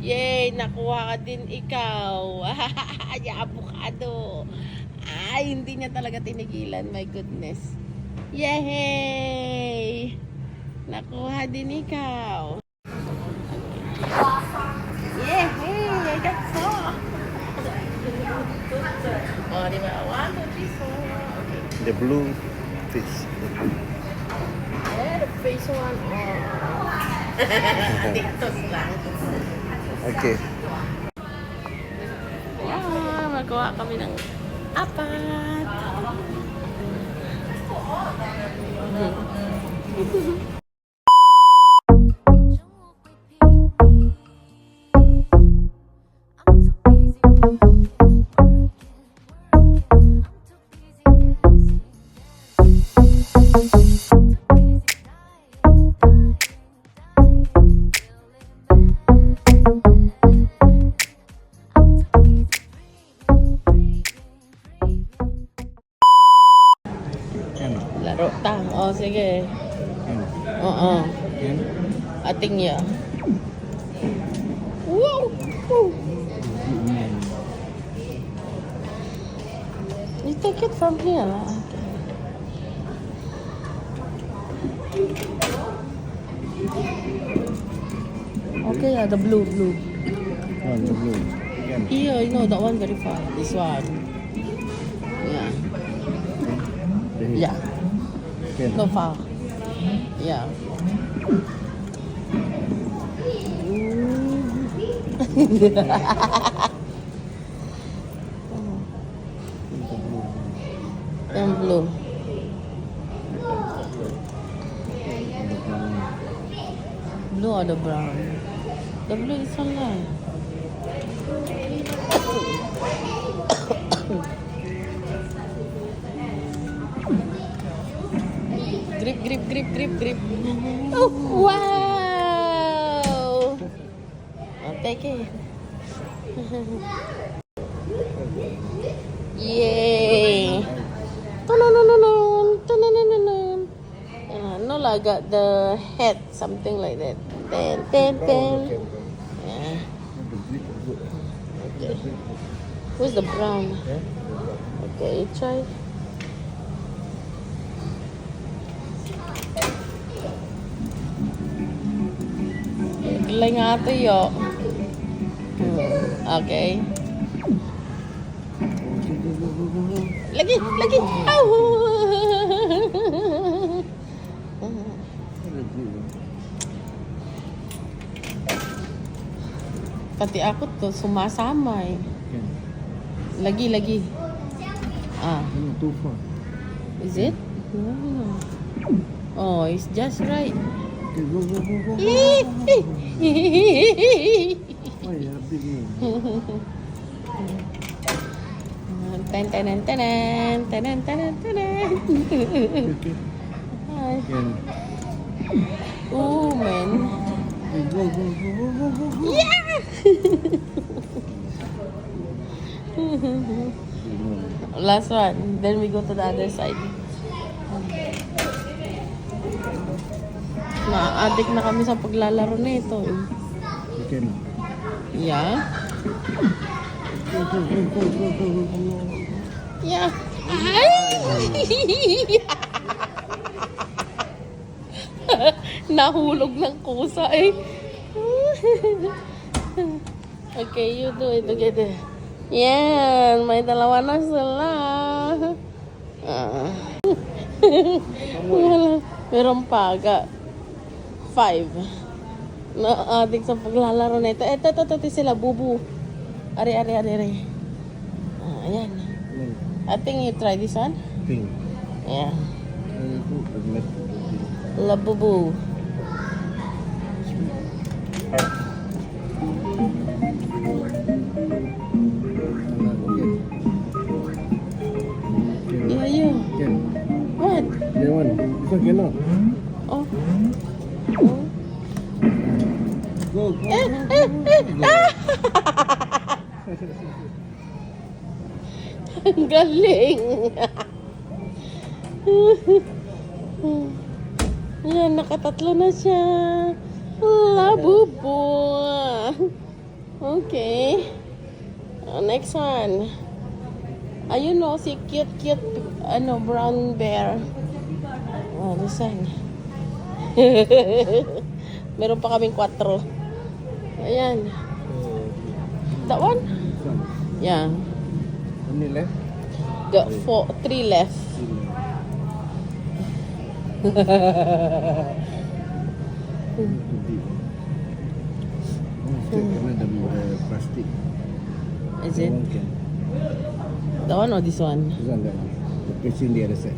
Yay! Nakuha ka din ikaw. Ay, avocado. Ay, hindi niya talaga tinigilan. My goodness. Yay! Nakuha din ikaw. Yay! I got four. Oh, di ba? 1, 2, 3, 4. Okay. The blue fish. The face one. Dito lang. Okay. Wow, magawa kami ng apat. Yan. Laro tang. Oh, sige. Yan. Oo. Yan. Ating ya. Wow! Woo. You take it from here. Okay, yeah, the blue. Oh, the blue. Yan. Here, you know, that one very far. This one. Yeah. Yeah. Yan. No far. Yeah. Yung blue. Blue or the brown? The blue is online. Grip. Oh, wow! I'll take it. Yay! No, I got the head, something like that. Ten. Yeah. Okay. Where's the brown? Okay, try. Galing nga ito yo. Okay. Lagi. Ow! Pati ako to, sumasama eh. Lagi. Ah. Too far. Is it? No. Oh, it's just right. Okay, go. Oh, yeah, big one. Ten. Hi. Yan. Oh, man. Go. Yeah! Last one. Then we go to the other side. Na-addict na kami sa paglalaro nito. Okay. Yeah? Go. Yeah. Ay! Nahulog ng kusa eh. Okay, you do it together. Yan, may dalawa na sila. Meron pa, 5. Na-addict sa paglalaro nito. Ito sila, bubu. Ari. Ayan. I think you try this one. Pink. Yeah. Labubu. Yeah. Can. What? That one. This one cannot. Oh. Go. Ang galing. Yan, nakatatlo na siya. Labubo. Okay. Next one. Ayun o, si cute, brown bear. Oh, this one. Meron pa kaming 4. Ayan. That one? This one. Yeah. Only left? Got 3 left. Karena ada plastik. Is it? One can. That one or this one? This one, that one. The patient the other side.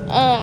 Ah.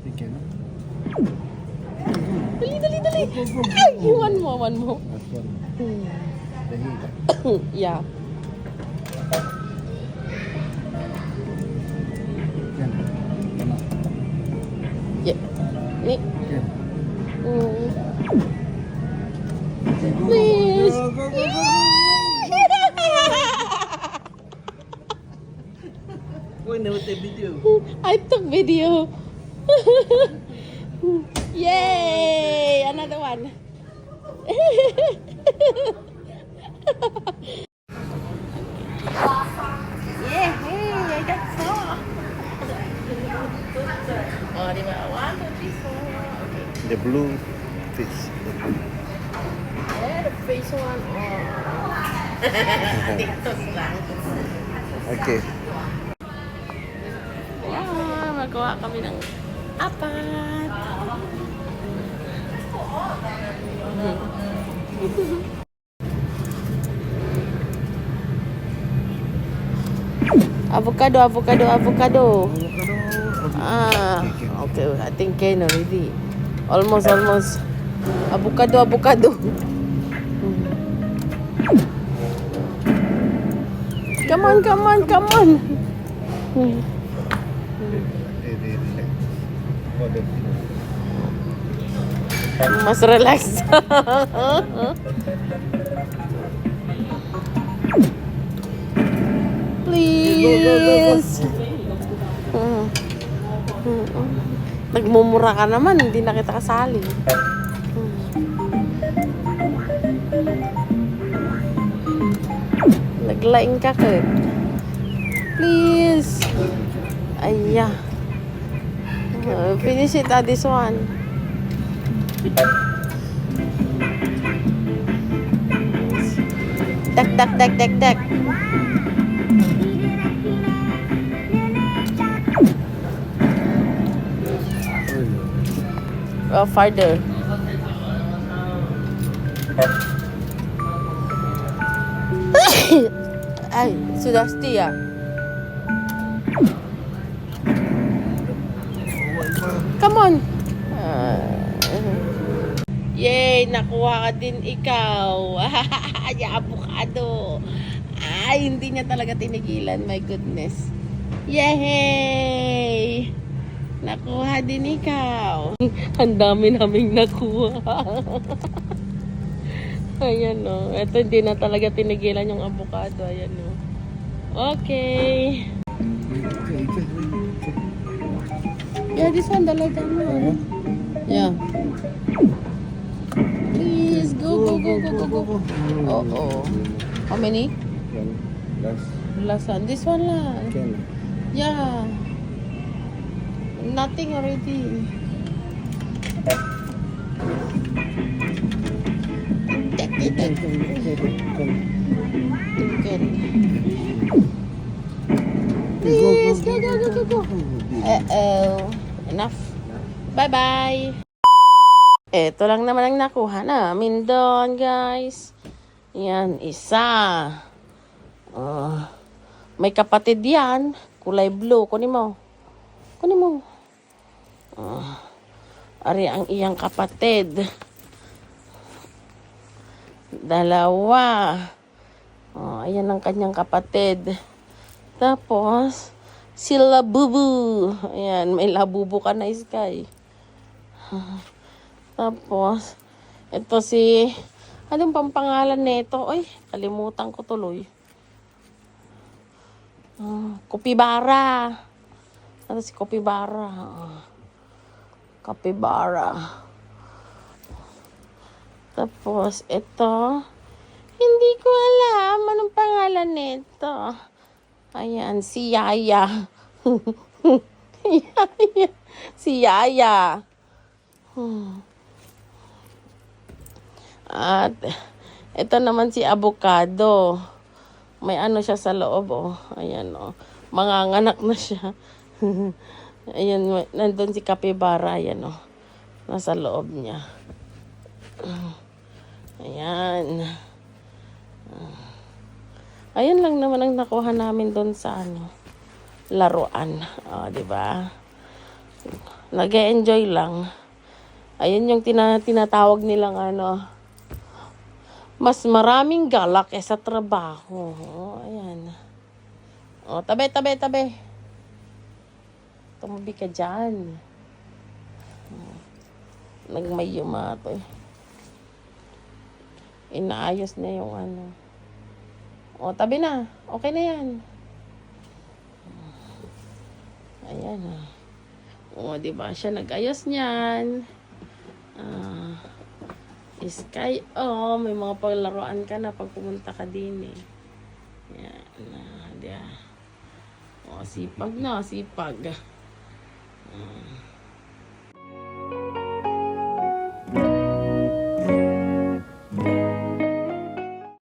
You can. Dali. Ay, one more. Last one. The head. Yeah. Can. Cannot. Yeah. Ni. Can. Please. Why never take video? I took video. Yay! Another one. Yeah, hey, I got 4. Oh, di ba? 1, 2, 3, 4. Okay. The blue fish. The blue. Yeah, the face one. Oh. TikTok lang. Okay. Yeah, magawa kami ng 4. Avocado. Ah, okay. I think can already. Almost. Avocado. Come on. Mas relax. Please. Nagmumura ka naman, hindi na kita kasali. Naglaing ka ka. Please. Ayya. Finish it this one. Dak. Farther. Ay, sudah setia. Come on. Yay, nakuha ka din ikaw. Ay, avocado. Ay, hindi niya talaga tinigilan. My goodness. Yay! Nakuha din ikaw. Ang dami naming nakuha. Ayan o. Ito hindi na talaga tinigilan yung avocado. Ayan o. Okay. Yeah, this one dalaga mo. Yeah. Please, go. Oh. How many? Last one. This one lang. Yeah. Nothing already. Please, go. Enough. Bye-bye. Ito lang naman ang nakuha namin doon, guys. Yan, isa. May kapatid yan. Kulay blue. Kunin mo. Ari ang iyang kapatid. Dalawa. Ayan ang kanyang kapatid. Tapos, si Labubu. Ayan, may labubu ka na, Sky. Tapos, ito si... Anong pampangalan nito? Ay, kalimutan ko tuloy. Kapibara. Ano si Kapibara? Kapibara. Tapos, ito. Hindi ko alam. Anong pangalan nito? Ayan, si Yaya. Yaya. Si Yaya. At ito naman si Avocado. May ano siya sa loob, oh. Ayan, oh. Manganganak na siya. Ayan, nandun si Kapibara. Ayan, oh. Nasa loob niya. Ayan. Ayan lang naman ang nakuha namin doon sa ano, laruan. O, diba? Nag-e-enjoy lang. Ayun yung tinatawag nilang ano, mas maraming galak sa trabaho. O, ayan. O, tabi. Tumabi ka dyan. Nagmayumato eh. Inaayos na yung ano. O, tabi na. Okay na yan. Ayan. O, diba? Siya nag-ayos niyan. Sky, may mga paglaruan ka na pag pumunta ka din eh. Yan. Diba? O, sipag na. Sipag.